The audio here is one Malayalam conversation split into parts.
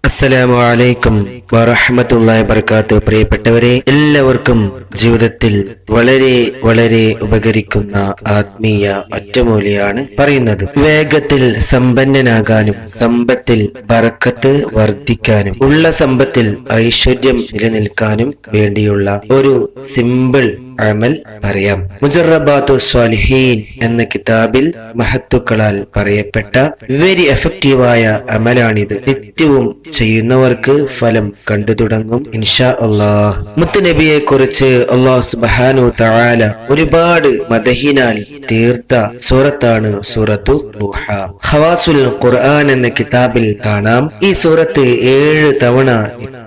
അസ്സലാമു അലൈക്കും വറഹ്മത്തുള്ളാഹി വബറകാതുഹു. പ്രിയപ്പെട്ടവരെ, എല്ലാവർക്കും ജീവിതത്തിൽ വളരെ വളരെ ഉപകരിക്കുന്ന ആത്മീയ ഒറ്റമൂലിയാണ് പറയുന്നത്. വേഗത്തിൽ സമ്പന്നനാകാനും സമ്പത്തിൽ ബറക്കത്ത് വർദ്ധിക്കാനും ഉള്ള സമ്പത്തിൽ ഐശ്വര്യം നിലനിൽക്കാനും വേണ്ടിയുള്ള ഒരു സിമ്പിൾ അമൽ പറയാം. മുജറബാത്തു സ്വാലിഹീൻ എന്ന കിതാബിൽ മഹത്തുക്കളാൽ പറയപ്പെട്ട വെരി എഫക്റ്റീവായ അമലാണിത്. നിത്യവും ചെയ്യുന്നവർക്ക് ഫലം കണ്ടു തുടങ്ങും ഇൻഷാ അല്ലാഹ്. മുത്തുനബിയെ കുറിച്ച് അല്ലാഹു സുബ്ഹാനഹു തആല ഒരുപാട് മദഹിനാൽ തീർത്ത സൂറത്താണ് സൂറത്തു ദുഹ. ഖവാസുൽ ഖുർആൻ എന്ന കിതാബിൽ കാണാം, ഈ സൂറത്ത് 7 തവണ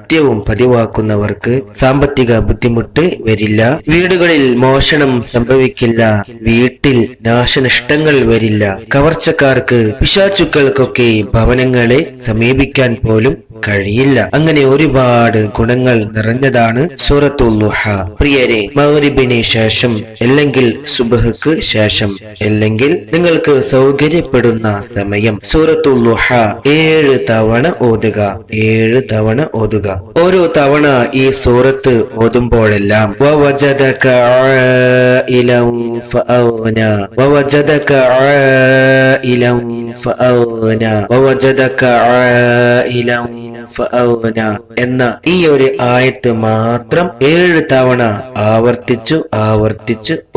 നിത്യവും പതിവാക്കുന്നവർക്ക് സാമ്പത്തിക ബുദ്ധിമുട്ട് വരില്ല, വീടുകളിൽ മോഷണം സംഭവിക്കില്ല, വീട്ടിൽ നാശനഷ്ടങ്ങൾ വരില്ല, കവർച്ചക്കാർക്ക് പിശാചുക്കൾക്കൊക്കെ ഭവനങ്ങളെ സമീപിക്കാൻ പോലും കഴിയില്ല. അങ്ങനെ ഒരുപാട് ഗുണങ്ങൾ നിറഞ്ഞതാണ് സൂറത്തുൽ ദുഹ. പ്രിയരെ, മഗ്രിബിന് ശേഷം അല്ലെങ്കിൽ സുബ്ഹ്ക്ക് ശേഷം അല്ലെങ്കിൽ നിങ്ങൾക്ക് സൗകര്യപ്പെടുന്ന സമയം സൂറത്തുൽ ദുഹ 7 തവണ ഓതുക. 7 തവണ ഓതുക. ഓരോ തവണ ഈ സൂറത്ത് ഓതുമ്പോഴെല്ലാം വവജദക ആയിലൻ ഫഅഗ്ന, വവജദക ആയിലൻ ഫഅഗ്ന, വവജദക ആയിലൻ ഫഅഗ്ന എന്ന ഈ ഒരു ആയത്ത് മാത്രം 7 തവണ ആവർത്തിച്ചു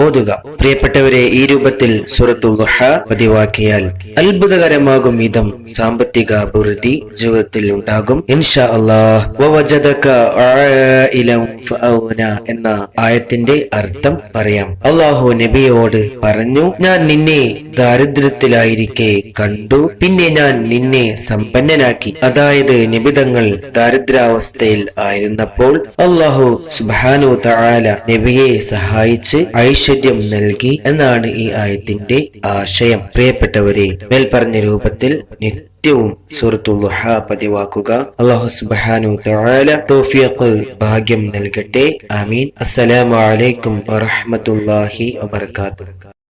ഓതുക. പ്രിയപ്പെട്ടവരെ, ഈ രൂപത്തിൽ സൂറത്തുൽ ദുഹ പതിവാക്കിയാൽ അത്ഭുതകരമാകും വിധം സാമ്പത്തിക അഭിവൃദ്ധി ജീവിതത്തിൽ ഉണ്ടാകും ഇൻഷാ അല്ലാഹ്. വവജദക ആയിലൻ ഫഅഗ്ന എന്ന ആയത്തിന്റെ അർത്ഥം പറയാം. അല്ലാഹു നബിയോട് പറഞ്ഞു, ഞാൻ നിന്നെ ദാരിദ്ര്യത്തിലായിരിക്കെ കണ്ടു, പിന്നെ ഞാൻ നിന്നെ സമ്പന്നനാക്കി. അതായത് നിബിതങ്ങൾ ദാരിദ്ര്യാവസ്ഥയിൽ ആയിരുന്നപ്പോൾ അല്ലാഹു സുബ്ഹാനഹു തആല നബിയെ സഹായിച്ച് ഐശ്വര്യം നൽകി എന്നാണ് ഈ ആയത്തിന്റെ ആശയം. പ്രിയപ്പെട്ടവരെ, മേൽപ്പറഞ്ഞ രൂപത്തിൽ നിത്യവും സൂറത്തുൽ ദുഹ പതിവാക്കുക. അല്ലാഹു സുബ്ഹാനഹു തആല തൗഫീഖ് ഭാഗ്യം നൽകട്ടെ. ആമീൻ. അസ്സലാമു അലൈക്കും വറഹ്മത്തുള്ളാഹി വബറകാതുഹു.